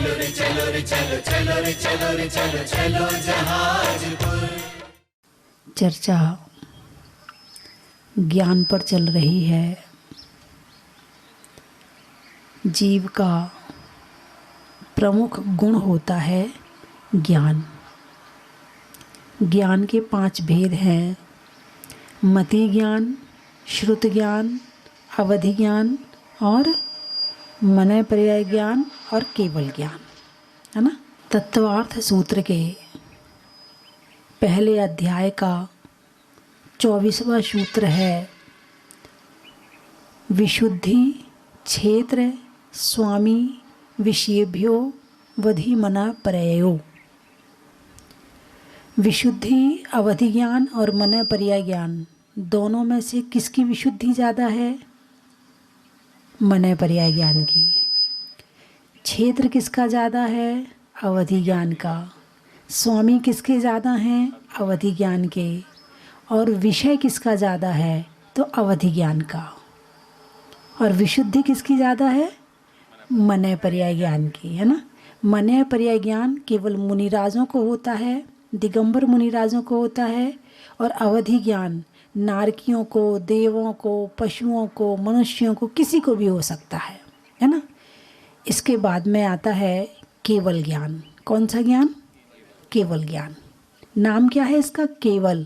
चलो रे चलो रे चलो चलो रे चलो रे चलो चलो जहाजपुर। चर्चा ज्ञान पर चल रही है। जीव का प्रमुख गुण होता है ज्ञान। ज्ञान के 5 भेद हैं: मति ज्ञान, श्रुत ज्ञान, अवधि ज्ञान और मनय पर्याय ज्ञान और केवल ज्ञान, है ना। तत्वार्थ सूत्र के पहले अध्याय का 24वां सूत्र है विशुद्धि क्षेत्र स्वामी विषयेभ्यो वधि मना पर्यायो। विशुद्धि, अवधि ज्ञान और मन पर्याय ज्ञान दोनों में से किसकी विशुद्धि ज़्यादा है? मन पर्याय ज्ञान की। क्षेत्र किसका ज़्यादा है? अवधि ज्ञान का। स्वामी किसके ज़्यादा हैं? अवधि ज्ञान के। और विषय किसका ज़्यादा है? तो अवधि ज्ञान का। और विशुद्धि किसकी ज़्यादा है? मनय पर्याय ज्ञान की, है ना। मनय पर्याय ज्ञान केवल मुनिराजों को होता है, दिगंबर मुनिराजों को होता है। और अवधि ज्ञान नारकियों को, देवों को, पशुओं को, मनुष्यों को, किसी को भी हो सकता है ना। इसके बाद में आता है केवल ज्ञान। कौन सा ज्ञान? केवल ज्ञान। नाम क्या है इसका? केवल।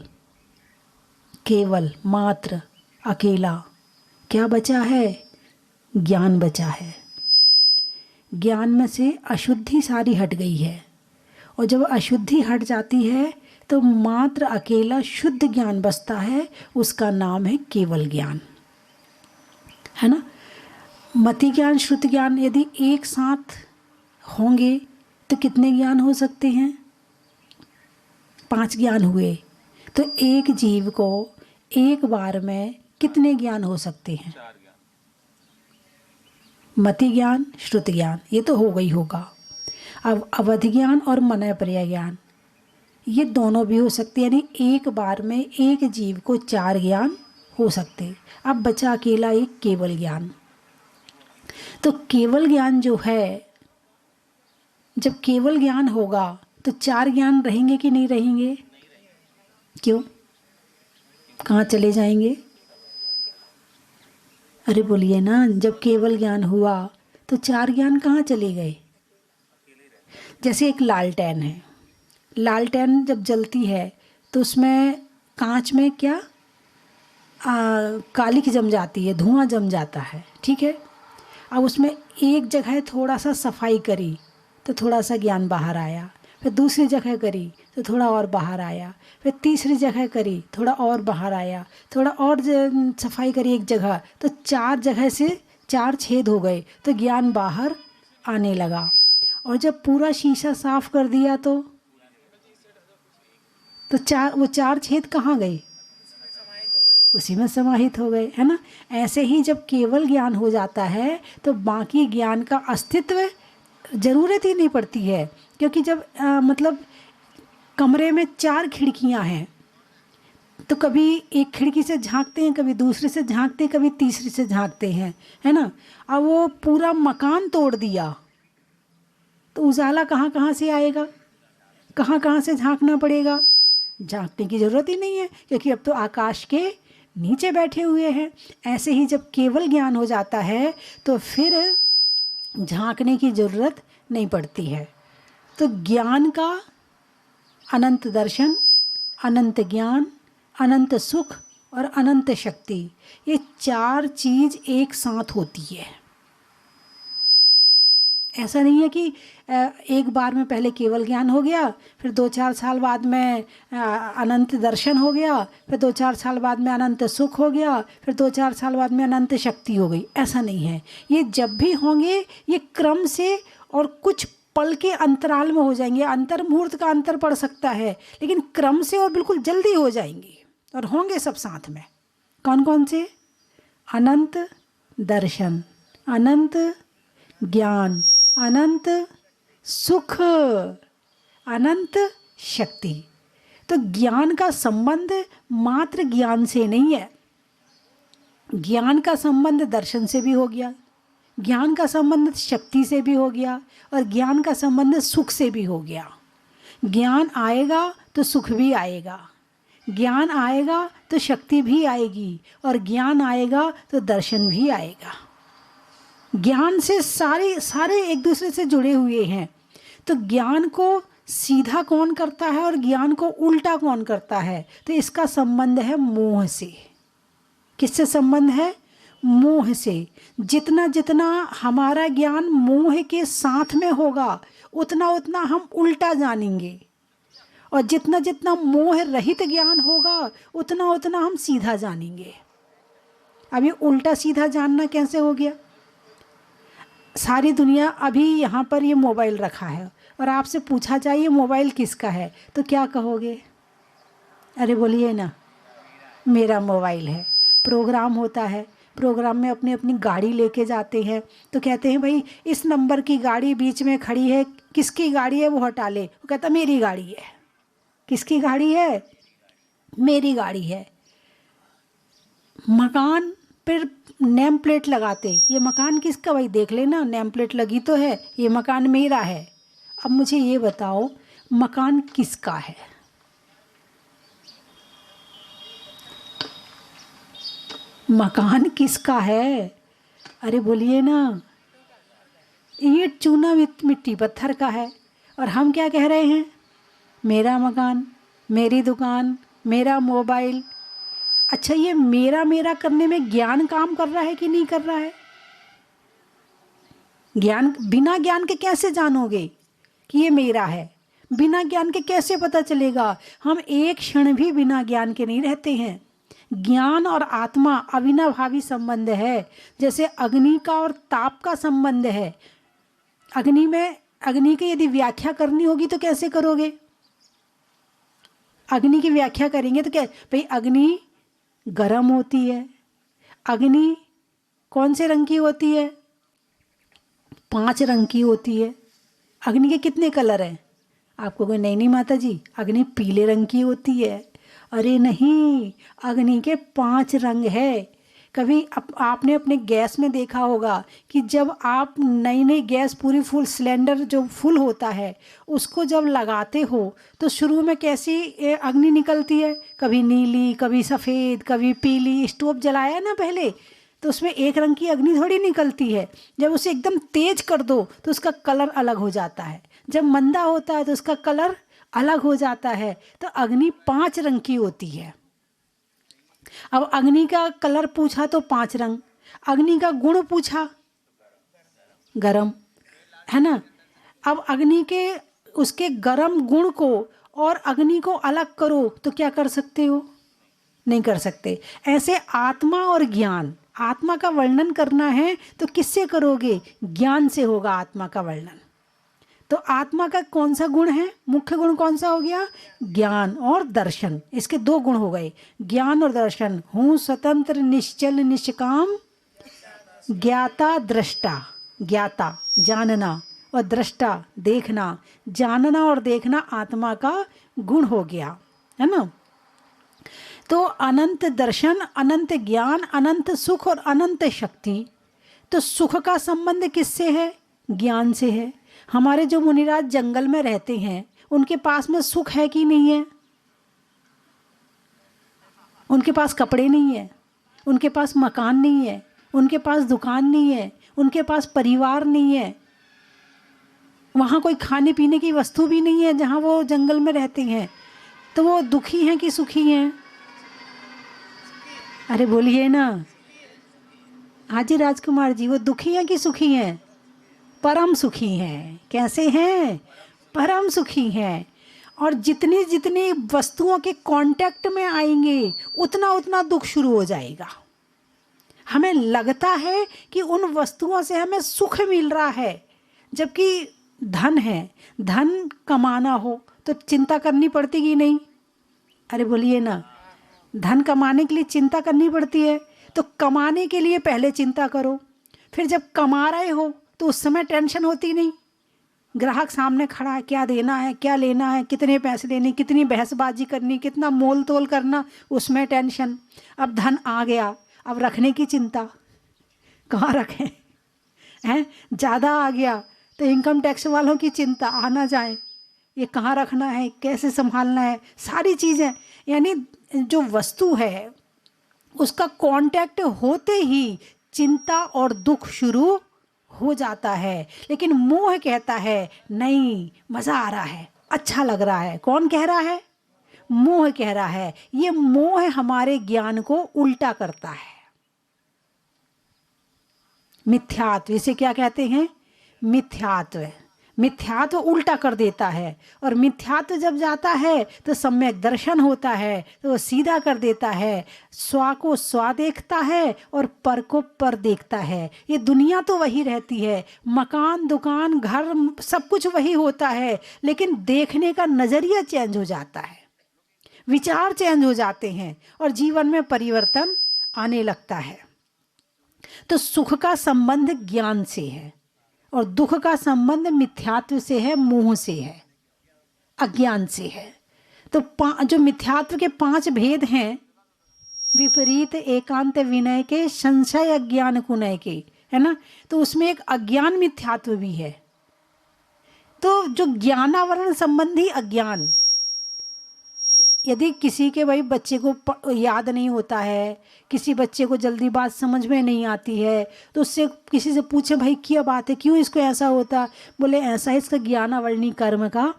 केवल मात्र, अकेला। क्या बचा है? ज्ञान बचा है। ज्ञान में से अशुद्धि सारी हट गई है, और जब अशुद्धि हट जाती है तो मात्र अकेला शुद्ध ज्ञान बचता है। उसका नाम है केवल ज्ञान, है ना। मति ज्ञान, श्रुति ज्ञान यदि एक साथ होंगे तो कितने ज्ञान हो सकते हैं? 5 ज्ञान हुए। तो एक जीव को एक बार में कितने ज्ञान हो सकते हैं? मति ज्ञान, श्रुति ज्ञान ये तो हो गई होगा। अब अवधि ज्ञान और मनय पर्याय ज्ञान ये दोनों भी हो सकते हैं, यानी एक बार में एक जीव को 4 ज्ञान हो सकते। अब बचा अकेला एक केवल ज्ञान। तो केवल ज्ञान जो है, जब केवल ज्ञान होगा तो 4 ज्ञान रहेंगे कि नहीं रहेंगे? क्यों? कहाँ चले जाएंगे? अरे बोलिए ना, जब केवल ज्ञान हुआ तो 4 ज्ञान कहाँ चले गए? जैसे एक लालटेन है। लालटेन जब जलती है तो उसमें कांच में क्या कालिख जम जाती है, धुआं जम जाता है, ठीक है। अब उसमें एक जगह थोड़ा सा सफाई करी तो थोड़ा सा ज्ञान बाहर आया, फिर दूसरी जगह करी तो थोड़ा और बाहर आया, फिर तीसरी जगह करी थोड़ा और बाहर आया, थोड़ा और सफाई करी एक जगह तो 4 जगह से 4 छेद हो गए, तो ज्ञान बाहर आने लगा। और जब पूरा शीशा साफ कर दिया तो वो 4 छेद कहाँ गए? उसी में समाहित हो गए, है ना। ऐसे ही जब केवल ज्ञान हो जाता है तो बाकी ज्ञान का अस्तित्व ज़रूरत ही नहीं पड़ती है, क्योंकि जब मतलब कमरे में 4 खिड़कियां हैं तो कभी एक खिड़की से झांकते हैं, कभी दूसरे से झांकते हैं, कभी तीसरी से झांकते हैं, है ना। अब वो पूरा मकान तोड़ दिया तो उजाला कहाँ कहाँ से आएगा? कहाँ कहाँ से झांकना पड़ेगा? झांकने की ज़रूरत ही नहीं है, क्योंकि अब तो आकाश के नीचे बैठे हुए हैं। ऐसे ही जब केवल ज्ञान हो जाता है तो फिर झांकने की ज़रूरत नहीं पड़ती है। तो ज्ञान का अनंत दर्शन, अनंत ज्ञान, अनंत सुख और अनंत शक्ति, ये 4 चीज़ एक साथ होती है। ऐसा नहीं है कि एक बार में पहले केवल ज्ञान हो गया, फिर 2-4 साल बाद में अनंत दर्शन हो गया, फिर 2-4 साल बाद में अनंत सुख हो गया, फिर 2-4 साल बाद में अनंत शक्ति हो गई। ऐसा नहीं है। ये जब भी होंगे ये क्रम से और कुछ पल के अंतराल में हो जाएंगे। अंतर मुहूर्त का अंतर पड़ सकता है, लेकिन क्रम से और बिल्कुल जल्दी हो जाएंगे और होंगे सब साथ में। कौन कौन से? अनंत दर्शन, अनंत ज्ञान, अनंत सुख, अनंत शक्ति। तो ज्ञान का संबंध मात्र ज्ञान से नहीं है। ज्ञान का संबंध दर्शन से भी हो गया, ज्ञान का संबंध शक्ति से भी हो गया और ज्ञान का संबंध सुख से भी हो गया। ज्ञान आएगा तो सुख भी आएगा, ज्ञान आएगा तो शक्ति भी आएगी और ज्ञान आएगा तो दर्शन भी आएगा। ज्ञान से सारे एक दूसरे से जुड़े हुए हैं। तो ज्ञान को सीधा कौन करता है और ज्ञान को उल्टा कौन करता है? तो इसका संबंध है मोह से। किससे संबंध है? मोह से। जितना जितना हमारा ज्ञान मोह के साथ में होगा उतना उतना हम उल्टा जानेंगे, और जितना जितना मोह रहित ज्ञान होगा उतना उतना हम सीधा जानेंगे। अब ये उल्टा सीधा जानना कैसे हो गया? सारी दुनिया अभी यहाँ पर ये मोबाइल रखा है और आपसे पूछा जाए ये मोबाइल किसका है, तो क्या कहोगे? अरे बोलिए ना, मेरा मोबाइल है। प्रोग्राम होता है, प्रोग्राम में अपनी अपनी गाड़ी लेके जाते हैं तो कहते हैं भाई इस नंबर की गाड़ी बीच में खड़ी है, किसकी गाड़ी है वो हटा ले। वो कहता मेरी गाड़ी है। किसकी गाड़ी है? मेरी गाड़ी है। मकान पर नेम प्लेट लगाते, ये मकान किसका? भाई देख लेना, नेम प्लेट लगी तो है, ये मकान मेरा है। अब मुझे ये बताओ मकान किसका है? मकान किसका है? अरे बोलिए ना। ईंट चूना मिट्टी पत्थर का है, और हम क्या कह रहे हैं? मेरा मकान, मेरी दुकान, मेरा मोबाइल। अच्छा, ये मेरा मेरा करने में ज्ञान काम कर रहा है कि नहीं कर रहा है? ज्ञान, बिना ज्ञान के कैसे जानोगे कि ये मेरा है? बिना ज्ञान के कैसे पता चलेगा? हम एक क्षण भी बिना ज्ञान के नहीं रहते हैं। ज्ञान और आत्मा अविनाभावी संबंध है। जैसे अग्नि का और ताप का संबंध है। अग्नि की यदि व्याख्या करनी होगी तो कैसे करोगे? अग्नि की व्याख्या करेंगे तो क्या? भाई अग्नि गर्म होती है। अग्नि कौन से रंग की होती है? 5 रंग की होती है। अग्नि के कितने कलर हैं? आपको कोई नहीं माता जी, अग्नि पीले रंग की होती है। अरे नहीं, अग्नि के 5 रंग है। कभी आपने अपने गैस में देखा होगा कि जब आप नई नई गैस पूरी फुल सिलेंडर जो फुल होता है उसको जब लगाते हो तो शुरू में कैसी अग्नि निकलती है? कभी नीली, कभी सफ़ेद, कभी पीली। स्टोव जलाया ना पहले तो उसमें एक रंग की अग्नि थोड़ी निकलती है। जब उसे एकदम तेज कर दो तो उसका कलर अलग हो जाता है। जब मंदा होता है तो उसका कलर अलग हो जाता है। तो अग्नि 5 रंग की होती है। अब अग्नि का कलर पूछा तो 5 रंग। अग्नि का गुण पूछा, गरम, है ना? अब अग्नि के उसके गरम गुण को और अग्नि को अलग करो तो क्या कर सकते हो? नहीं कर सकते। ऐसे आत्मा और ज्ञान, आत्मा का वर्णन करना है तो किससे करोगे? ज्ञान से होगा आत्मा का वर्णन। तो आत्मा का कौन सा गुण है? मुख्य गुण कौन सा हो गया? ज्ञान और दर्शन। इसके 2 गुण हो गए, ज्ञान और दर्शन। हूँ स्वतंत्र निश्चल निष्काम, ज्ञाता दृष्टा। ज्ञाता जानना और दृष्टा देखना। जानना और देखना आत्मा का गुण हो गया, है ना? तो अनंत दर्शन, अनंत ज्ञान, अनंत सुख और अनंत शक्ति। तो सुख का संबंध किससे है? ज्ञान से है। हमारे जो मुनिराज जंगल में रहते हैं उनके पास में सुख है कि नहीं है? उनके पास कपड़े नहीं है, उनके पास मकान नहीं है, उनके पास दुकान नहीं है, उनके पास परिवार नहीं है, वहाँ कोई खाने पीने की वस्तु भी नहीं है जहाँ वो जंगल में रहते हैं। तो वो दुखी हैं कि सुखी हैं? अरे बोलिए ना। हाँ जी राजकुमार जी, वो दुखी हैं कि सुखी हैं? परम सुखी हैं। कैसे हैं? परम सुखी हैं। और जितनी जितनी वस्तुओं के कांटेक्ट में आएंगे उतना उतना दुख शुरू हो जाएगा। हमें लगता है कि उन वस्तुओं से हमें सुख मिल रहा है, जबकि धन है, धन कमाना हो तो चिंता करनी पड़ती कि नहीं? अरे बोलिए ना। धन कमाने के लिए चिंता करनी पड़ती है, तो कमाने के लिए पहले चिंता करो, फिर जब कमा रहे हो तो उस समय टेंशन होती नहीं। ग्राहक सामने खड़ा है, क्या देना है, क्या लेना है, कितने पैसे लेने, कितनी बहसबाजी करनी, कितना मोल तोल करना, उसमें टेंशन। अब धन आ गया, अब रखने की चिंता, कहाँ रखें? हैं, ज़्यादा आ गया तो इनकम टैक्स वालों की चिंता, आ ना जाए, ये कहाँ रखना है, कैसे संभालना है, सारी चीज़ें। यानी जो वस्तु है उसका कांटेक्ट होते ही चिंता और दुख शुरू हो जाता है। लेकिन मोह कहता है नहीं, मज़ा आ रहा है, अच्छा लग रहा है। कौन कह रहा है? मोह कह रहा है। ये मोह हमारे ज्ञान को उल्टा करता है। मिथ्यात्व, इसे क्या कहते हैं? मिथ्यात्व। मिथ्यात्व उल्टा कर देता है, और मिथ्यात्व जब जाता है तो सम्यक दर्शन होता है, तो वो सीधा कर देता है। स्वा को स्वा देखता है और पर को पर देखता है। ये दुनिया तो वही रहती है, मकान, दुकान, घर, सब कुछ वही होता है, लेकिन देखने का नज़रिया चेंज हो जाता है, विचार चेंज हो जाते हैं और जीवन में परिवर्तन आने लगता है। तो सुख का संबंध ज्ञान से है और दुख का संबंध मिथ्यात्व से है, मोह से है, अज्ञान से है। तो जो मिथ्यात्व के 5 भेद हैं, विपरीत, एकांत, विनय के, संशय, अज्ञान, कुनय के, है ना। तो उसमें एक अज्ञान मिथ्यात्व भी है। तो जो ज्ञानावरण संबंधी अज्ञान, यदि किसी के भाई बच्चे को याद नहीं होता है, किसी बच्चे को जल्दी बात समझ में नहीं आती है, तो उससे किसी से पूछे भाई क्या बात है, क्यों इसको ऐसा होता, बोले ऐसा इसका ज्ञानावरणी कर्म का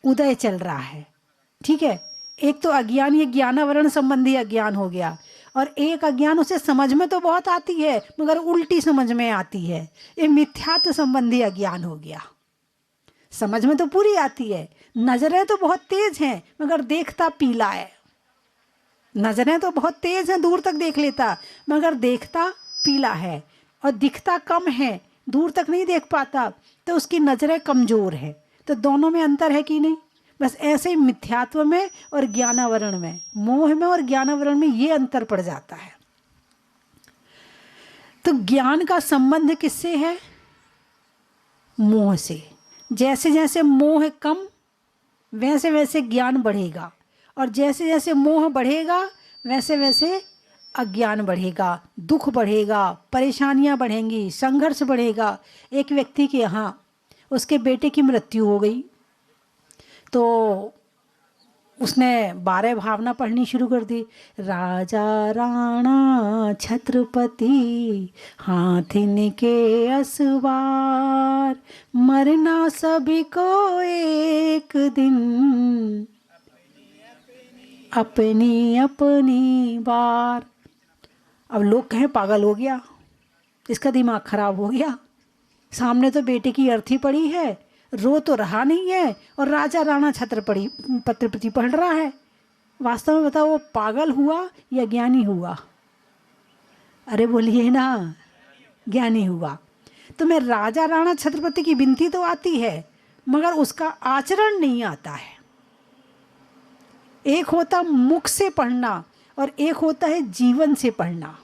उदय चल रहा है। ठीक है, एक तो अज्ञान, ये ज्ञानावरण संबंधी अज्ञान हो गया, और एक अज्ञान उसे समझ में तो बहुत आती है मगर उल्टी समझ में आती है, ये मिथ्यात्व संबंधी अज्ञान हो गया। समझ में तो पूरी आती है, नजरें तो बहुत तेज हैं मगर देखता पीला है। नजरें तो बहुत तेज हैं, दूर तक देख लेता, मगर देखता पीला है, और दिखता कम है, दूर तक नहीं देख पाता, तो उसकी नजरें कमजोर है। तो दोनों में अंतर है कि नहीं? बस ऐसे ही मिथ्यात्व में और ज्ञानावरण में, मोह में और ज्ञानावरण में ये अंतर पड़ जाता है। तो ज्ञान का संबंध किससे है? मोह से। जैसे जैसे मोह कम, वैसे वैसे ज्ञान बढ़ेगा, और जैसे जैसे मोह बढ़ेगा वैसे वैसे अज्ञान बढ़ेगा, दुख बढ़ेगा, परेशानियां बढ़ेंगी, संघर्ष बढ़ेगा। एक व्यक्ति के यहाँ उसके बेटे की मृत्यु हो गई, तो उसने 12 भावना पढ़नी शुरू कर दी। राजा राणा छत्रपति, हाथिन के असवार, मरना सभी को एक दिन, अपनी अपनी बार। अब लोग कहें पागल हो गया, इसका दिमाग खराब हो गया, सामने तो बेटे की अर्थी पड़ी है, रो तो रहा नहीं है, और राजा राणा छत्रपति पढ़ रहा है। वास्तव में बताओ, वो पागल हुआ या ज्ञानी हुआ? अरे बोलिए ना, ज्ञानी हुआ। तो मैं राजा राणा छत्रपति की विनती तो आती है मगर उसका आचरण नहीं आता है। एक होता मुख से पढ़ना और एक होता है जीवन से पढ़ना।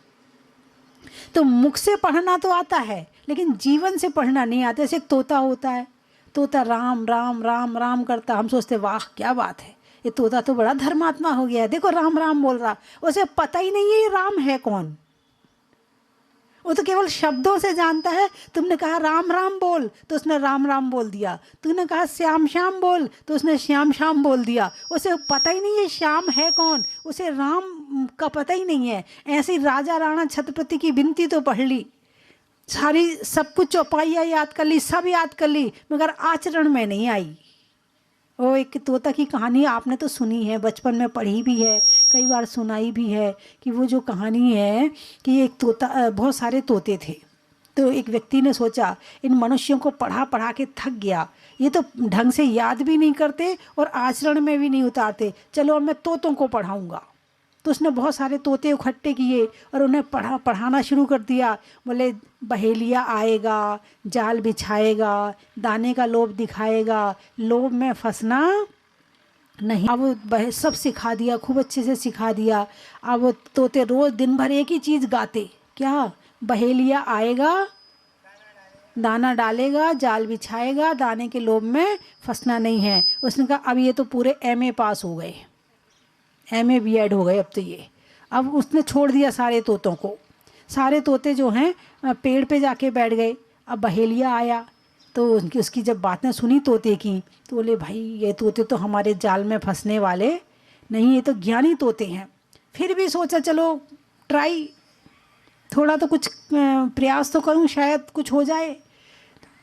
तो मुख से पढ़ना तो आता है लेकिन जीवन से पढ़ना नहीं आता। जैसे एक तोता होता है, तोता राम राम राम राम करता, हम सोचते वाह क्या बात है, ये तोता तो बड़ा धर्मात्मा हो गया है, देखो राम राम बोल रहा। उसे पता ही नहीं है ये राम है कौन, वो तो केवल शब्दों से जानता है। तुमने कहा राम राम बोल तो उसने राम राम बोल दिया, तुमने कहा श्याम श्याम बोल तो उसने श्याम श्याम बोल दिया। उसे पता ही नहीं है श्याम है कौन, उसे राम का पता ही नहीं है। ऐसी राजा राणा छत्रपति की विनती तो पढ़ ली, सारी सब कुछ चौपाइयाँ याद कर ली, सब याद कर ली, मगर आचरण में नहीं आई। वो एक तोता की कहानी आपने तो सुनी है, बचपन में पढ़ी भी है, कई बार सुनाई भी है, कि वो जो कहानी है कि एक तोता, बहुत सारे तोते थे, तो एक व्यक्ति ने सोचा इन मनुष्यों को पढ़ा पढ़ा के थक गया, ये तो ढंग से याद भी नहीं करते और आचरण में भी नहीं उतारते, चलो अब मैं तोतों को पढ़ाऊँगा। तो उसने बहुत सारे तोते इकट्ठे किए और उन्हें पढ़ाना शुरू कर दिया। बोले बहेलिया आएगा, जाल बिछाएगा, दाने का लोभ दिखाएगा, लोभ में फंसना नहीं। अब वो सब सिखा दिया, खूब अच्छे से सिखा दिया। अब वो तोते रोज़ दिन भर एक ही चीज़ गाते, क्या? बहेलिया आएगा, दाना डालेगा, जाल बिछाएगा, दाने के लोभ में फंसना नहीं है। उसने कहा अब ये तो पूरे MA पास हो गए, MA B.Ed हो गए अब तो ये। अब उसने छोड़ दिया सारे तोतों को। सारे तोते जो हैं पेड़ पे जाके बैठ गए, अब बहेलिया आया तो उसकी जब बातें सुनी तोते की तो बोले भाई ये तोते तो हमारे जाल में फंसने वाले नहीं, ये तो ज्ञानी तोते हैं। फिर भी सोचा चलो ट्राई, थोड़ा तो कुछ प्रयास तो करूं, शायद कुछ हो जाए।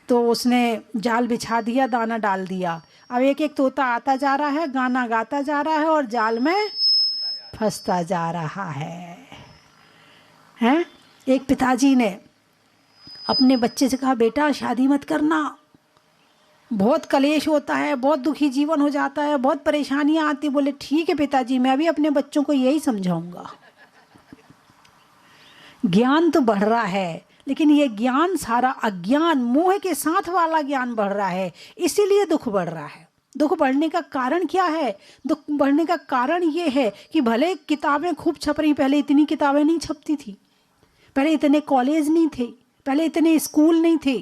तो उसने जाल बिछा दिया, दाना डाल दिया। अब एक एक तोता आता जा रहा है, गाना गाता जा रहा है और जाल में फंसता जा रहा है। हैं? एक पिताजी ने अपने बच्चे से कहा बेटा शादी मत करना, बहुत कलेश होता है, बहुत दुखी जीवन हो जाता है, बहुत परेशानियां आती। बोले ठीक है पिताजी, मैं भी अपने बच्चों को यही समझाऊंगा। ज्ञान तो बढ़ रहा है, लेकिन ये ज्ञान सारा अज्ञान मोह के साथ वाला ज्ञान बढ़ रहा है, इसीलिए दुख बढ़ रहा है। दुख बढ़ने का कारण क्या है? दुख बढ़ने का कारण ये है कि भले किताबें खूब छप रही, पहले इतनी किताबें नहीं छपती थी, पहले इतने कॉलेज नहीं थे, पहले इतने स्कूल नहीं थे,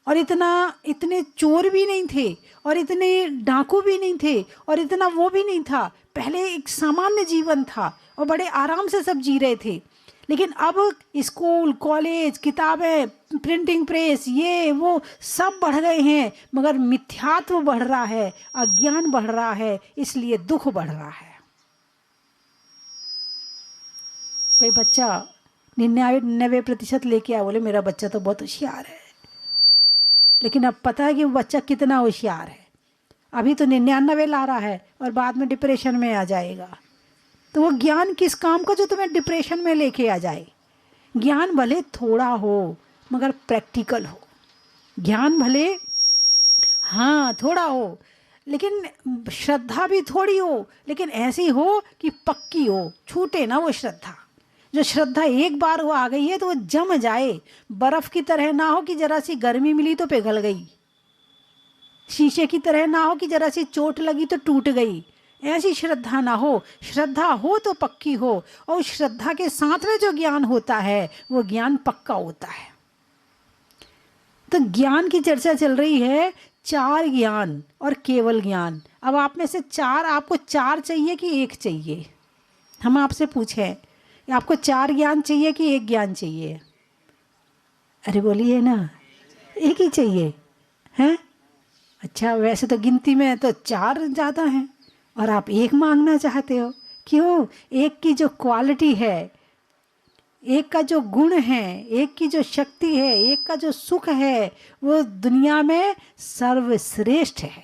और इतने चोर भी नहीं थे, और इतने डाकू भी नहीं थे, और इतना वो भी नहीं था। पहले एक सामान्य जीवन था और बड़े आराम से सब जी रहे थे। लेकिन अब स्कूल, कॉलेज, किताबें, प्रिंटिंग प्रेस, ये वो सब बढ़ गए हैं, मगर मिथ्यात्व बढ़ रहा है, अज्ञान बढ़ रहा है, इसलिए दुख बढ़ रहा है। कोई बच्चा 99% लेके आया, बोले मेरा बच्चा तो बहुत होशियार है, लेकिन अब पता है कि वो बच्चा कितना होशियार है। अभी तो 99 ला रहा है और बाद में डिप्रेशन में आ जाएगा। तो वो ज्ञान किस काम का जो तुम्हें डिप्रेशन में लेके आ जाए? ज्ञान भले थोड़ा हो मगर प्रैक्टिकल हो, ज्ञान भले हाँ थोड़ा हो, लेकिन श्रद्धा भी थोड़ी हो, लेकिन ऐसी हो कि पक्की हो, छूटे ना वो श्रद्धा। जो श्रद्धा एक बार वो आ गई है तो वो जम जाए, बर्फ की तरह ना हो कि जरा सी गर्मी मिली तो पिघल गई, शीशे की तरह ना हो कि जरा सी चोट लगी तो टूट गई। ऐसी श्रद्धा ना हो, श्रद्धा हो तो पक्की हो, और श्रद्धा के साथ में जो ज्ञान होता है वो ज्ञान पक्का होता है। तो ज्ञान की चर्चा चल रही है, 4 ज्ञान और केवल ज्ञान। अब आप में से आपको 4 चाहिए कि 1 चाहिए? हम आपसे पूछें, आपको 4 ज्ञान चाहिए कि 1 ज्ञान चाहिए? अरे बोलिए ना, 1 ही चाहिए हैं? अच्छा, वैसे तो गिनती में तो 4 ज़्यादा हैं और आप 1 मांगना चाहते हो, क्यों? 1 की जो क्वालिटी है, 1 का जो गुण है, 1 की जो शक्ति है, 1 का जो सुख है, वो दुनिया में सर्वश्रेष्ठ है।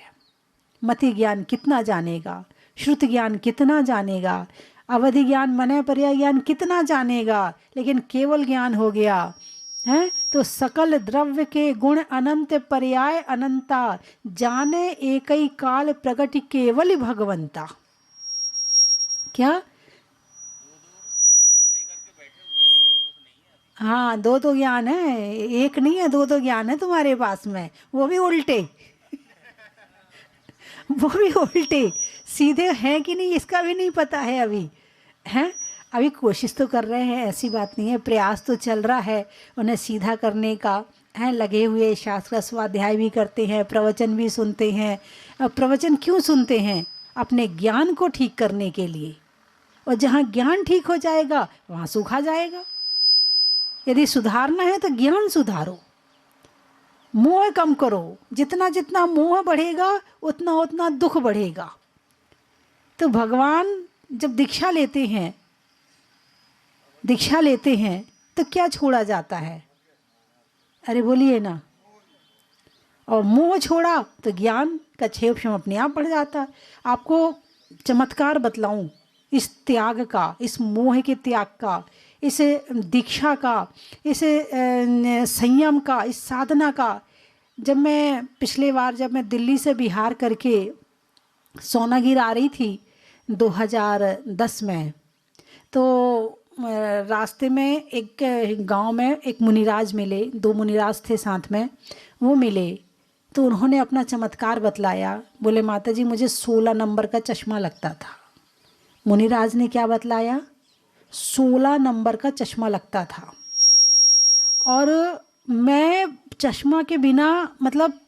मति ज्ञान कितना जानेगा, श्रुत ज्ञान कितना जानेगा, अवधि ज्ञान, मनय पर्याय ज्ञान कितना जानेगा, लेकिन केवल ज्ञान हो गया है तो सकल द्रव्य के गुण अनंत पर्याय अनंता, जाने एक ही काल प्रगट केवल भगवंता। क्या? हाँ, 2 ज्ञान है, 1 नहीं है, 2 ज्ञान है तुम्हारे पास में, वो भी उल्टे वो भी उल्टे सीधे हैं कि नहीं इसका भी नहीं पता है अभी, हैं? अभी कोशिश तो कर रहे हैं, ऐसी बात नहीं है, प्रयास तो चल रहा है उन्हें सीधा करने का, हैं? लगे हुए शास्त्र स्वाध्याय भी करते हैं, प्रवचन भी सुनते हैं। अब प्रवचन क्यों सुनते हैं? अपने ज्ञान को ठीक करने के लिए, और जहाँ ज्ञान ठीक हो जाएगा वहाँ सुख आ जाएगा। यदि सुधारना है तो ज्ञान सुधारो, मोह कम करो। जितना जितना मोह बढ़ेगा उतना उतना दुख बढ़ेगा। तो भगवान जब दीक्षा लेते हैं तो क्या छोड़ा जाता है? अरे बोलिए ना। और मोह छोड़ा तो ज्ञान का क्षेम अपने आप बढ़ जाता है। आपको चमत्कार बतलाऊं इस त्याग का, इस मोह के त्याग का, इस दीक्षा का, इस संयम का, इस साधना का। जब मैं पिछले बार जब मैं दिल्ली से बिहार करके सोनागिर आ रही थी 2010 में, तो रास्ते में एक गांव में एक मुनिराज मिले, 2 मुनिराज थे साथ में, वो मिले। तो उन्होंने अपना चमत्कार बतलाया। बोले माता जी मुझे 16 नंबर का चश्मा लगता था। मुनिराज ने क्या बतलाया? 16 नंबर का चश्मा लगता था, और मैं चश्मा के बिना, मतलब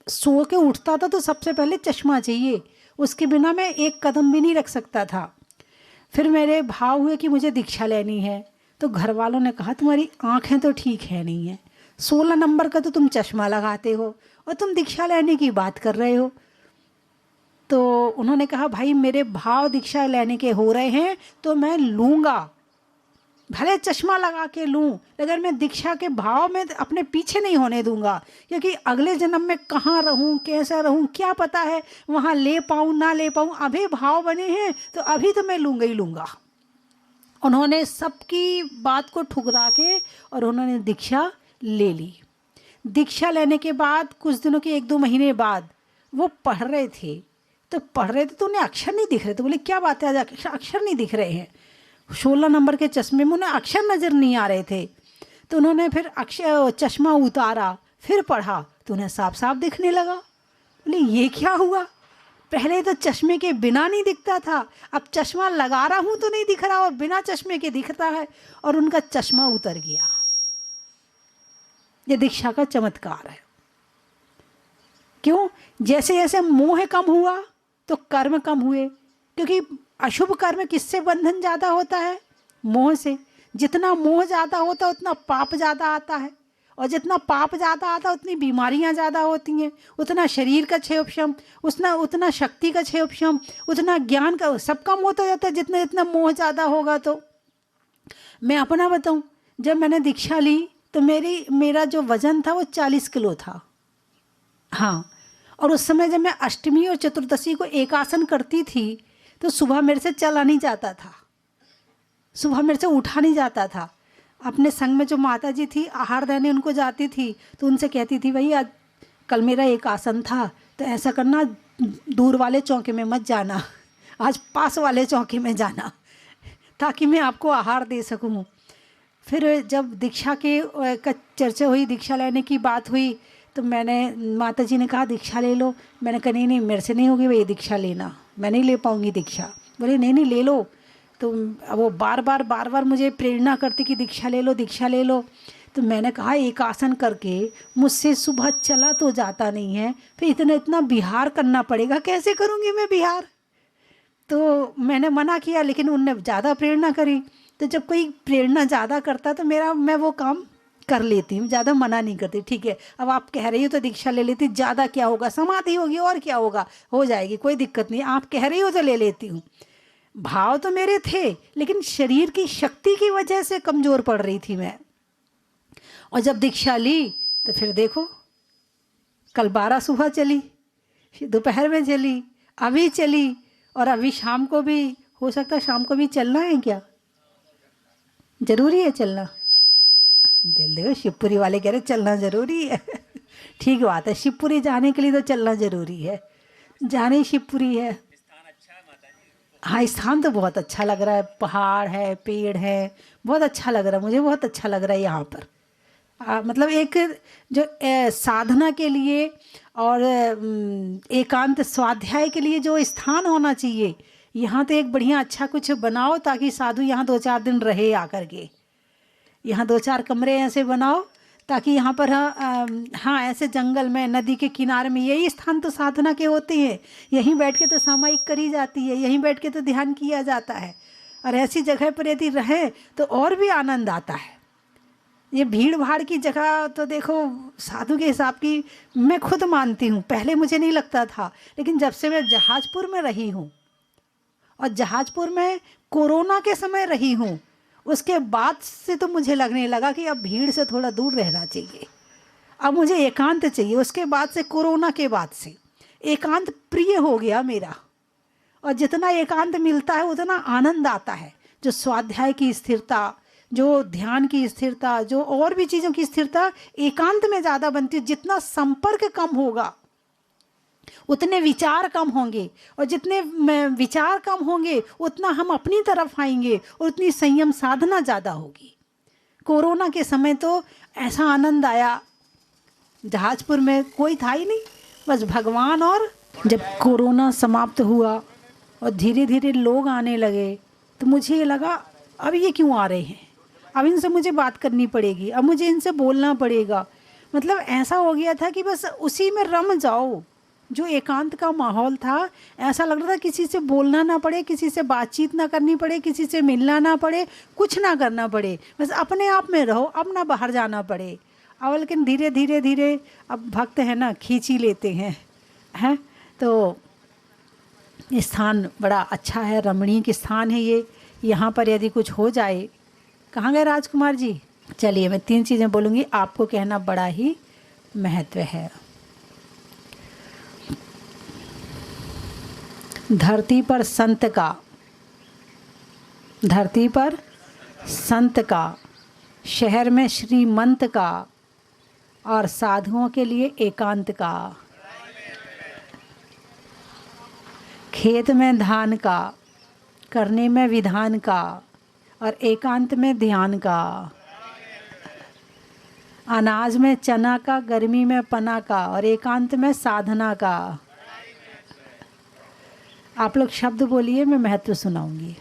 सो के उठता था तो सबसे पहले चश्मा चाहिए, उसके बिना मैं एक कदम भी नहीं रख सकता था। फिर मेरे भाव हुए कि मुझे दीक्षा लेनी है। तो घर वालों ने कहा तुम्हारी आँखें तो ठीक है नहीं है, 16 नंबर का तो तुम चश्मा लगाते हो और तुम दीक्षा लेने की बात कर रहे हो। तो उन्होंने कहा भाई मेरे भाव दीक्षा लेने के हो रहे हैं तो मैं लूँगा, भले चश्मा लगा के लूँ, लेकिन मैं दीक्षा के भाव में अपने पीछे नहीं होने दूंगा, क्योंकि अगले जन्म में कहाँ रहूँ, कैसा रहूँ, क्या पता है, वहाँ ले पाऊँ ना ले पाऊँ। अभी भाव बने हैं तो अभी तो मैं लूँगा ही लूँगा। उन्होंने सबकी बात को ठुकरा के और उन्होंने दीक्षा ले ली। दीक्षा लेने के बाद कुछ दिनों के 1-2 महीने बाद वो पढ़ रहे थे, तो उन्हें अक्षर नहीं दिख रहे थे। बोले क्या बात है, आज अक्षर नहीं दिख रहे हैं। 16 नंबर के चश्मे में उन्हें अक्षर नज़र नहीं आ रहे थे। तो उन्होंने फिर अक्षर चश्मा उतारा, फिर पढ़ा तो उन्हें साफ साफ दिखने लगा। बोले ये क्या हुआ, पहले तो चश्मे के बिना नहीं दिखता था, अब चश्मा लगा रहा हूँ तो नहीं दिख रहा और बिना चश्मे के दिखता है। और उनका चश्मा उतर गया। ये दीक्षा का चमत्कार है। क्यों? जैसे जैसे मोह कम हुआ तो कर्म कम हुए, क्योंकि अशुभ कर्म किससे बंधन ज़्यादा होता है? मोह से। जितना मोह ज़्यादा होता है उतना पाप ज़्यादा आता है, और जितना पाप ज़्यादा आता है उतनी बीमारियां ज़्यादा होती हैं, उतना शरीर का क्षयोपशम, उतना शक्ति का क्षयोपशम, उतना ज्ञान का सब कम होता जाता है जितना जितना मोह ज़्यादा होगा। तो मैं अपना बताऊं, जब मैंने दीक्षा ली तो मेरा जो वज़न था वो 40 किलो था। हाँ, और उस समय जब मैं अष्टमी और चतुर्दशी को एक आसन करती थी तो सुबह मेरे से चला नहीं जाता था, सुबह मेरे से उठा नहीं जाता था। अपने संग में जो माता जी थी आहार देने उनको जाती थी तो उनसे कहती थी भाई आज कल मेरा एक आसन था तो ऐसा करना, दूर वाले चौके में मत जाना, आज पास वाले चौके में जाना, ताकि मैं आपको आहार दे सकूँ। फिर जब दीक्षा का चर्चा हुई, दीक्षा लेने की बात हुई, तो माता जी ने कहा दीक्षा ले लो। मैंने कहा नहीं मेरे से नहीं होगी भाई दीक्षा लेना, मैं नहीं ले पाऊँगी दीक्षा। बोले नहीं ले लो। तो वो बार बार मुझे प्रेरणा करती कि दीक्षा ले लो दीक्षा ले लो। तो मैंने कहा एक आसन करके मुझसे सुबह चला तो जाता नहीं है, फिर इतना बिहार करना पड़ेगा, कैसे करूँगी मैं बिहार। तो मैंने मना किया, लेकिन उनने ज़्यादा प्रेरणा करी। तो जब कोई प्रेरणा ज़्यादा करता तो मैं वो काम कर लेती हूँ, ज़्यादा मना नहीं करती। ठीक है अब आप कह रही हो तो दीक्षा ले लेती, ज़्यादा क्या होगा, समाधि होगी और क्या होगा, हो जाएगी, कोई दिक्कत नहीं, आप कह रही हो तो ले लेती हूँ। भाव तो मेरे थे, लेकिन शरीर की शक्ति की वजह से कमज़ोर पड़ रही थी मैं। और जब दीक्षा ली तो फिर देखो, कल 12 सुबह चली, दोपहर में चली, अभी चली, और अभी शाम को भी, हो सकता है शाम को भी चलना है। क्या जरूरी है चलना? दिल देखो, शिवपुरी वाले कह रहे चलना ज़रूरी है। ठीक बात है, शिवपुरी जाने के लिए तो चलना ज़रूरी है, जाने शिवपुरी है। हाँ स्थान तो बहुत अच्छा लग रहा है, पहाड़ है, पेड़ है, बहुत अच्छा लग रहा है, मुझे बहुत अच्छा लग रहा है यहाँ पर। मतलब एक जो साधना के लिए और एकांत स्वाध्याय के लिए जो स्थान होना चाहिए, यहाँ तो एक बढ़िया अच्छा कुछ बनाओ ताकि साधु यहाँ 2-4 दिन रहे आकर के। यहाँ 2-4 कमरे ऐसे बनाओ ताकि यहाँ पर हाँ ऐसे जंगल में, नदी के किनारे में, यही स्थान तो साधना के होते हैं। यहीं बैठ के तो सामायिक करी जाती है, यहीं बैठ के तो ध्यान किया जाता है। और ऐसी जगह पर यदि रहे तो और भी आनंद आता है। ये भीड़ भाड़ की जगह तो देखो साधु के हिसाब की मैं खुद मानती हूँ, पहले मुझे नहीं लगता था, लेकिन जब से मैं जहाजपुर में रही हूँ और जहाजपुर में कोरोना के समय रही हूँ, उसके बाद से तो मुझे लगने लगा कि अब भीड़ से थोड़ा दूर रहना चाहिए, अब मुझे एकांत चाहिए। उसके बाद से, कोरोना के बाद से एकांत प्रिय हो गया मेरा, और जितना एकांत मिलता है उतना आनंद आता है। जो स्वाध्याय की स्थिरता, जो ध्यान की स्थिरता, जो और भी चीज़ों की स्थिरता एकांत में ज़्यादा बनती है। जितना संपर्क कम होगा उतने विचार कम होंगे, और जितने विचार कम होंगे उतना हम अपनी तरफ आएंगे और उतनी संयम साधना ज़्यादा होगी। कोरोना के समय तो ऐसा आनंद आया, जहाजपुर में कोई था ही नहीं, बस भगवान। और जब कोरोना समाप्त हुआ और धीरे धीरे लोग आने लगे तो मुझे ये लगा अब ये क्यों आ रहे हैं, अब इनसे मुझे बात करनी पड़ेगी, अब मुझे इनसे बोलना पड़ेगा। मतलब ऐसा हो गया था कि बस उसी में रम जाओ। जो एकांत का माहौल था, ऐसा लग रहा था किसी से बोलना ना पड़े, किसी से बातचीत ना करनी पड़े, किसी से मिलना ना पड़े, कुछ ना करना पड़े, बस अपने आप में रहो, अब ना बाहर जाना पड़े, अब लेकिन धीरे धीरे धीरे अब भक्त है ना, खींच ही लेते हैं। तो स्थान बड़ा अच्छा है, रमणीक स्थान है ये। यहाँ पर यदि कुछ हो जाए, कहाँ गए राजकुमार जी? चलिए मैं 3 चीज़ें बोलूँगी, आपको कहना बड़ा ही महत्व है। धरती पर संत का, धरती पर संत का, शहर में श्रीमंत का, और साधुओं के लिए एकांत का, खेत में धान का, करने में विधान का, और एकांत में ध्यान का, अनाज में चना का, गर्मी में पना का, और एकांत में साधना का। आप लोग शब्द बोलिए, मैं महत्व सुनाऊंगी।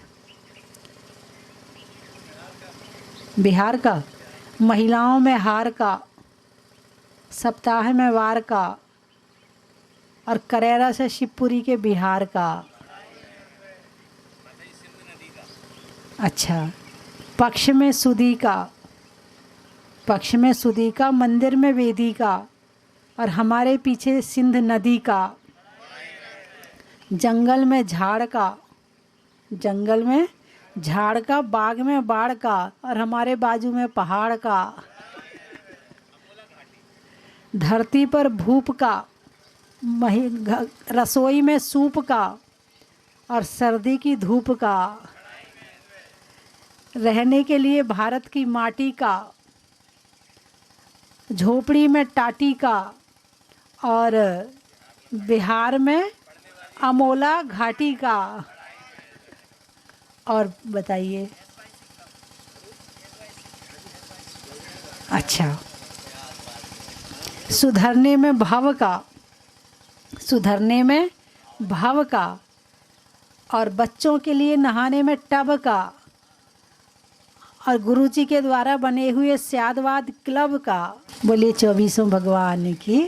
बिहार का, महिलाओं में हार का, सप्ताह में वार का, और करेरा से शिवपुरी के बिहार का। अच्छा, पक्ष में सुदी का, पक्ष में सुदी का, मंदिर में वेदी का, और हमारे पीछे सिंध नदी का। जंगल में झाड़ का, जंगल में झाड़ का, बाग में बाढ़ का, और हमारे बाजू में पहाड़ का। धरती पर भूप का, रसोई में सूप का, और सर्दी की धूप का। रहने के लिए भारत की माटी का, झोपड़ी में टाटी का, और बिहार में अमोला घाटी का। और बताइए। अच्छा, सुधरने में भव का, सुधरने में भव का, और बच्चों के लिए नहाने में टब का, और गुरुजी के द्वारा बने हुए स्यादवाद क्लब का। बोलिए 24 भगवान की।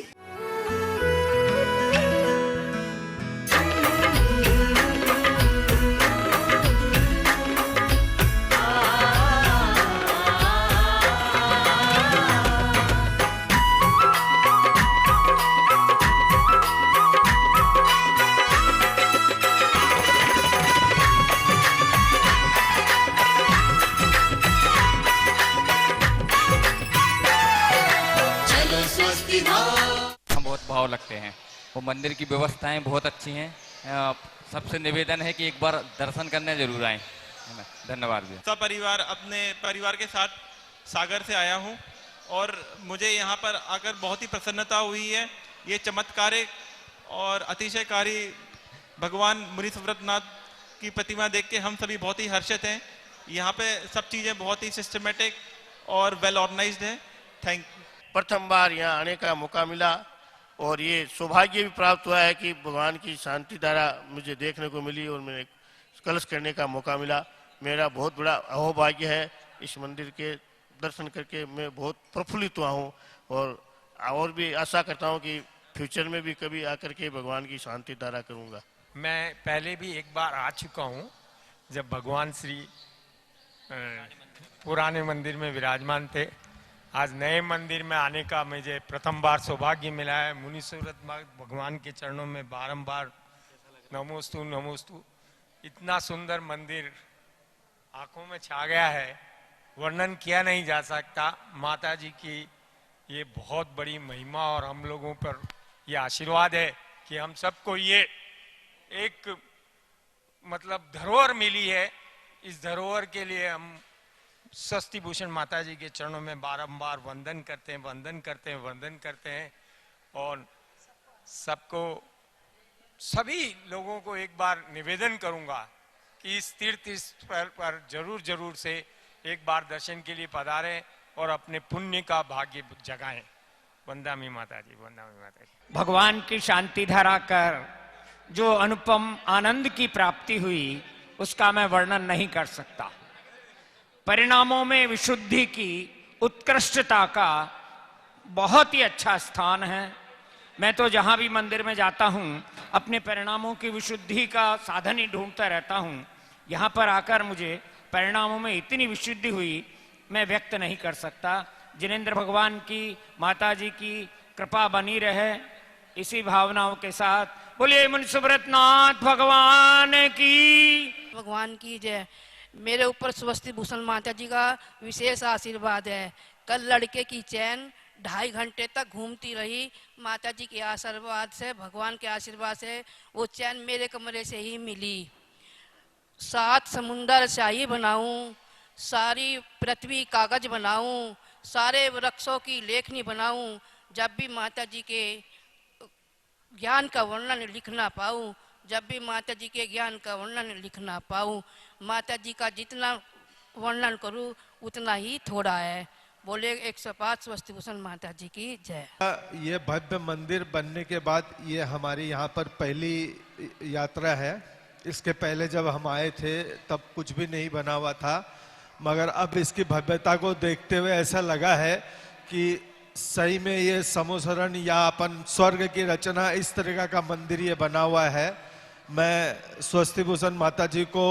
भाव लगते हैं। वो मंदिर की व्यवस्थाएं बहुत अच्छी हैं। सबसे निवेदन है कि एक बार दर्शन करने जरूर आएं। धन्यवाद भैया। सब परिवार, अपने परिवार के साथ सागर से आया हूं और मुझे यहाँ पर आकर बहुत ही प्रसन्नता हुई है। ये चमत्कारिक और अतिशयकारी भगवान मुनि सुव्रतनाथ की प्रतिमा देख के हम सभी बहुत ही हर्षित हैं। यहाँ पे सब चीज़ें बहुत ही सिस्टमेटिक और वेल ऑर्गेनाइज्ड है। Thank you. प्रथम बार यहाँ आने का मौका मिला और ये सौभाग्य भी प्राप्त हुआ है कि भगवान की शांति धारा मुझे देखने को मिली और मैंने कलश करने का मौका मिला। मेरा बहुत बड़ा अहोभाग्य है। इस मंदिर के दर्शन करके मैं बहुत प्रफुल्लित हुआ हूँ और भी आशा करता हूँ कि फ्यूचर में भी कभी आकर के भगवान की शांति धारा करूँगा। मैं पहले भी एक बार आ चुका हूँ जब भगवान श्री पुराने मंदिर में विराजमान थे। आज नए मंदिर में आने का मुझे प्रथम बार सौभाग्य मिला है। मुनि सुव्रतनाथ भगवान के चरणों में बारंबार नमोस्तु नमोस्तु। इतना सुंदर मंदिर आंखों में छा गया है, वर्णन किया नहीं जा सकता। माता जी की ये बहुत बड़ी महिमा और हम लोगों पर ये आशीर्वाद है कि हम सबको ये एक मतलब धरोहर मिली है। इस धरोहर के लिए हम स्वस्ति भूषण माता जी के चरणों में बारंबार वंदन करते हैं, वंदन करते हैं, वंदन करते हैं। और सबको, सभी लोगों को एक बार निवेदन करूंगा कि इस तीर्थ स्थल पर जरूर जरूर से एक बार दर्शन के लिए पधारें और अपने पुण्य का भाग्य जगाएं। वंदामी माता जी, वंदामी माता जी। भगवान की शांति धारा कर जो अनुपम आनंद की प्राप्ति हुई उसका मैं वर्णन नहीं कर सकता। परिणामों में विशुद्धि की उत्कृष्टता का बहुत ही अच्छा स्थान है। मैं तो जहां भी मंदिर में जाता हूं अपने परिणामों की विशुद्धि का साधन ही ढूंढता रहता हूं। यहां पर आकर मुझे परिणामों में इतनी विशुद्धि हुई मैं व्यक्त नहीं कर सकता। जिनेंद्र भगवान की, माता जी की कृपा बनी रहे। इसी भावनाओं के साथ बोलिए मुनिसुब्रतनाथ भगवान की। भगवान की जय। मेरे ऊपर स्वस्ति भूषण माता जी का विशेष आशीर्वाद है। कल लड़के की चैन 2.5 घंटे तक घूमती रही। माता जी के आशीर्वाद से, भगवान के आशीर्वाद से वो चैन मेरे कमरे से ही मिली। 7 समुंदर शाही बनाऊं, सारी पृथ्वी कागज बनाऊं, सारे वृक्षों की लेखनी बनाऊं, जब भी माता जी के ज्ञान का वर्णन लिख ना पाऊं, जब भी माता जी के ज्ञान का वर्णन लिख ना पाऊं। माता जी का जितना वर्णन करूं उतना ही थोड़ा है। बोले 105 स्वस्ति भूषण माता जी की जय। ये भव्य मंदिर बनने के बाद ये हमारी यहाँ पर पहली यात्रा है। इसके पहले जब हम आए थे तब कुछ भी नहीं बना हुआ था, मगर अब इसकी भव्यता को देखते हुए ऐसा लगा है कि सही में ये समोसरण या अपन स्वर्ग की रचना, इस तरीका का मंदिर ये बना हुआ है। मैं स्वस्ति भूषण माता जी को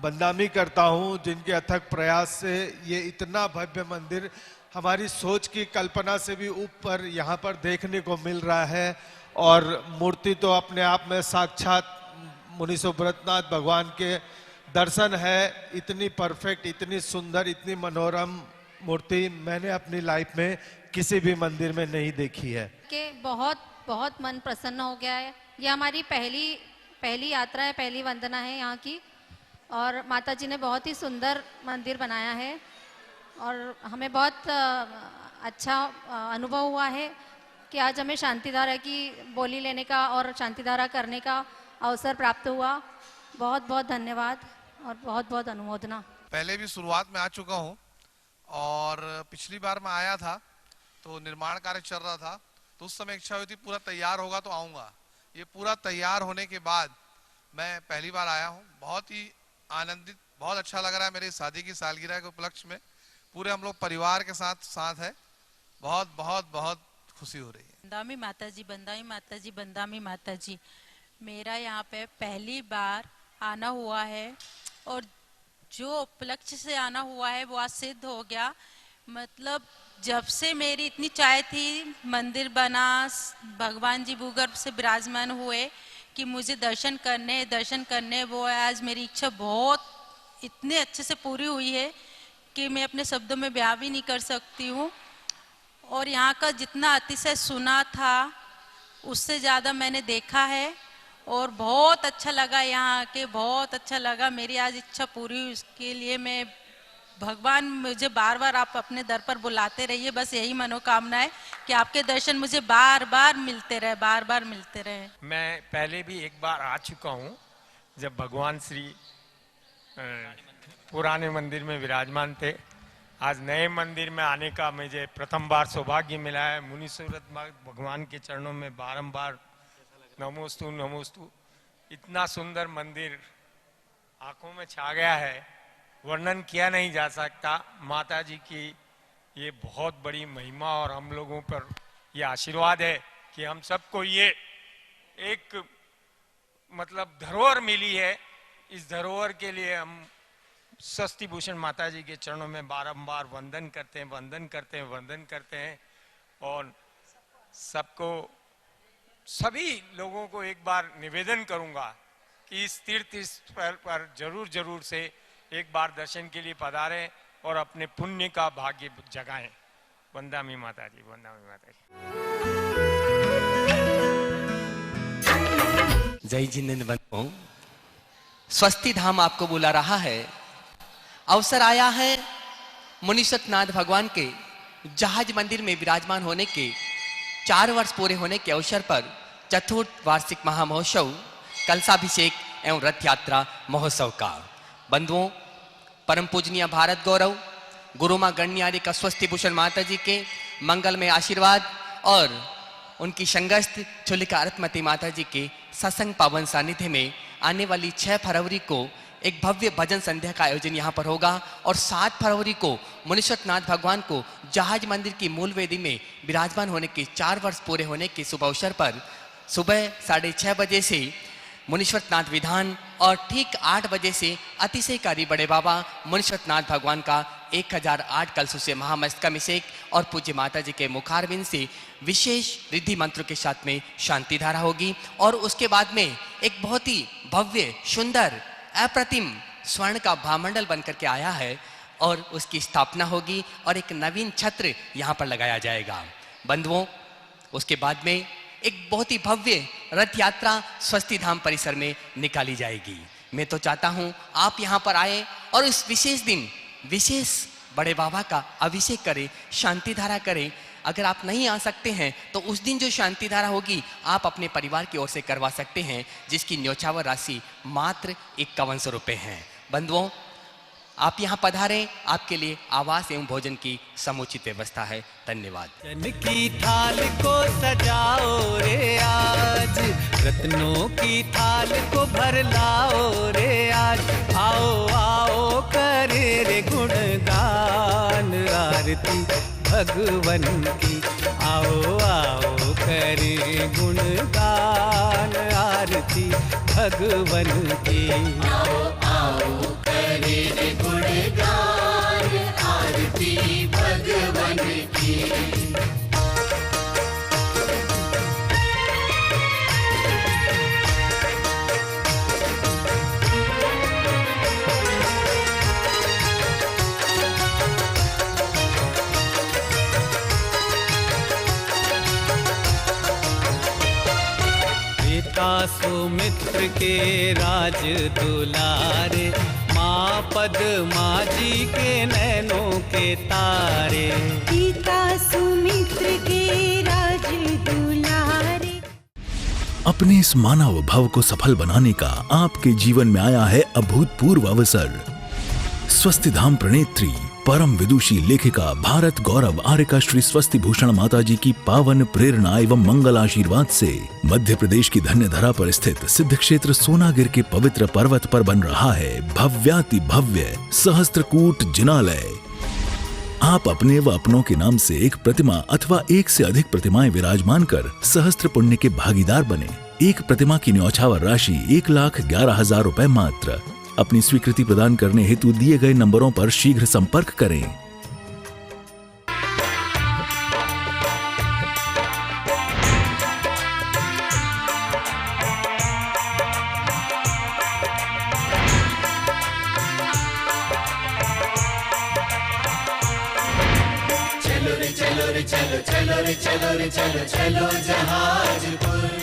बंदामी करता हूँ, जिनके अथक प्रयास से ये इतना भव्य मंदिर हमारी सोच की कल्पना से भी ऊपर यहाँ पर देखने को मिल रहा है। और मूर्ति तो अपने आप में साक्षात मुनिसुब्रतनाथ भगवान के दर्शन है। इतनी परफेक्ट, इतनी सुंदर, इतनी मनोरम मूर्ति मैंने अपनी लाइफ में किसी भी मंदिर में नहीं देखी है। कि बहुत बहुत मन प्रसन्न हो गया है। ये हमारी पहली यात्रा है, पहली वंदना है यहाँ की। और माता जी ने बहुत ही सुंदर मंदिर बनाया है और हमें बहुत अच्छा अनुभव हुआ है कि आज हमें शांतिधारा की बोली लेने का और शांतिधारा करने का अवसर प्राप्त हुआ। बहुत बहुत धन्यवाद और बहुत बहुत अनुमोदना। पहले भी शुरुआत में आ चुका हूँ और पिछली बार मैं आया था तो निर्माण कार्य चल रहा था, तो उस समय इच्छा हुई थी पूरा तैयार होगा तो आऊँगा। ये पूरा तैयार होने के बाद मैं पहली बार आया हूँ। बहुत ही आनंदित, बहुत अच्छा लग रहा है। मेरी शादी की सालगिरह के उपलक्ष्य में पूरे हम लोग परिवार के साथ है। बहुत बहुत बहुत खुशी हो रही है। बंदामी माता जी, बंदामी माता जी, बंदामी माता जी। मेरा यहाँ पे पहली बार आना हुआ है और जो उपलक्ष्य से आना हुआ है वो आज सिद्ध हो गया। मतलब जब से मेरी इतनी चाह थी मंदिर बना, भगवान जी भूगर्भ से विराजमान हुए कि मुझे दर्शन करने, वो आज मेरी इच्छा बहुत इतने अच्छे से पूरी हुई है कि मैं अपने शब्दों में बयां भी नहीं कर सकती हूँ। और यहाँ का जितना अतिशय सुना था उससे ज़्यादा मैंने देखा है और बहुत अच्छा लगा। यहाँ आके बहुत अच्छा लगा। मेरी आज इच्छा पूरी हुई, उसके लिए मैं भगवान मुझे बार बार आप अपने दर पर बुलाते रहिए। बस यही मनोकामना है कि आपके दर्शन मुझे बार बार मिलते रहे, बार बार मिलते रहे। मैं पहले भी एक बार आ चुका हूँ जब भगवान श्री पुराने मंदिर में विराजमान थे। आज नए मंदिर में आने का मुझे प्रथम बार सौभाग्य मिला है। मुनिसुब्रतनाथ भगवान के चरणों में बारंबार नमोस्तु नमोस्तु। इतना सुंदर मंदिर आंखों में छा गया है, वर्णन किया नहीं जा सकता। माता जी की ये बहुत बड़ी महिमा और हम लोगों पर ये आशीर्वाद है कि हम सबको ये एक मतलब धरोहर मिली है। इस धरोहर के लिए हम स्वस्ति भूषण माता जी के चरणों में बारंबार वंदन करते हैं और सबको, सभी लोगों को एक बार निवेदन करूंगा कि इस तीर्थ स्थल पर जरूर से एक बार दर्शन के लिए पधारें और अपने पुण्य का भाग्य जगाएं। वंदामी माता जी, वंदामी माता जी। जय जिनेंद्र बंधुओं, स्वस्ति धाम आपको बुला रहा है। अवसर आया है मुनिसुब्रतनाथ भगवान के जहाज मंदिर में विराजमान होने के 4 वर्ष पूरे होने के अवसर पर चतुर्थ वार्षिक महामहोत्सव कलशाभिषेक एवं रथ यात्रा महोत्सव का। बंधुओं, परम पूजनीय भारत गौरव गुरु मां गण्यारी का स्वस्ति भूषण माता जी के मंगलमय आशीर्वाद और उनकी संगस्थ चुलिका अरतमती माता जी के सत्संग पावन सानिध्य में आने वाली 6 फरवरी को एक भव्य भजन संध्या का आयोजन यहाँ पर होगा और 7 फरवरी को मुनिसुब्रतनाथ भगवान को जहाज मंदिर की मूल वेदी में विराजमान होने के 4 वर्ष पूरे होने के शुभ अवसर पर सुबह 6:30 बजे से मुनीश्वरनाथ विधान और ठीक 8 बजे से अतिशयकारी बड़े बाबा मुनीश्वरनाथ भगवान का 1008 कलशों से महामस्तकाभिषेक और पूज्य माता जी के मुखारविंद से विशेष रिद्धि मंत्रों के साथ में शांति धारा होगी। और उसके बाद में एक बहुत ही भव्य, सुंदर, अप्रतिम स्वर्ण का भामंडल बनकर के आया है और उसकी स्थापना होगी और एक नवीन छत्र यहाँ पर लगाया जाएगा। बंधुओं, उसके बाद में एक बहुत ही भव्य रथ यात्रा स्वस्ति धाम परिसर में निकाली जाएगी। मैं तो चाहता हूं आप यहां पर आए और इस विशेष दिन विशेष बड़े बाबा का अभिषेक करें, शांति धारा करें। अगर आप नहीं आ सकते हैं तो उस दिन जो शांति धारा होगी आप अपने परिवार की ओर से करवा सकते हैं, जिसकी न्यौछावर राशि मात्र 5100 रुपये है। बंधुओं, आप यहाँ पधारें, आपके लिए आवास एवं भोजन की समुचित व्यवस्था है। धन्यवाद। रतन की थाल को सजाओ रे आज, रत्नों की थाल को भर लाओ रे आज। आओ आओ करे रे गुणगान आरती भगवन की। आओ आओ करे गुणगान आरती भगवन की। आओ आओ करे रे गुणगान आरती भगवन की। सुमित्र के राज दुलारे, माँ पद्मा जी के नैनों के तारे। पिता सुमित्र के राज दुलारे। अपने इस मानव भव को सफल बनाने का आपके जीवन में आया है अभूतपूर्व अवसर। स्वस्ति धाम प्रणेत्री परम विदुषी लेखिका भारत गौरव आर्यका श्री स्वस्ति भूषण माता जी की पावन प्रेरणा एवं मंगल आशीर्वाद से मध्य प्रदेश की धन्य धरा पर स्थित सिद्ध क्षेत्र सोनागिर के पवित्र पर्वत पर बन रहा है भव्याति भव्य सहस्त्रकूट जिनालय। आप अपने व अपनों के नाम से एक प्रतिमा अथवा एक से अधिक प्रतिमाएं विराजमान कर सहस्त्र पुण्य के भागीदार बने। एक प्रतिमा की न्यौछावर राशि 1,11,000 रुपए मात्र। अपनी स्वीकृति प्रदान करने हेतु दिए गए नंबरों पर शीघ्र संपर्क करें। चलो रे चलो रे चलो चलो रे चलो रे चलो चलो जहाजपुर।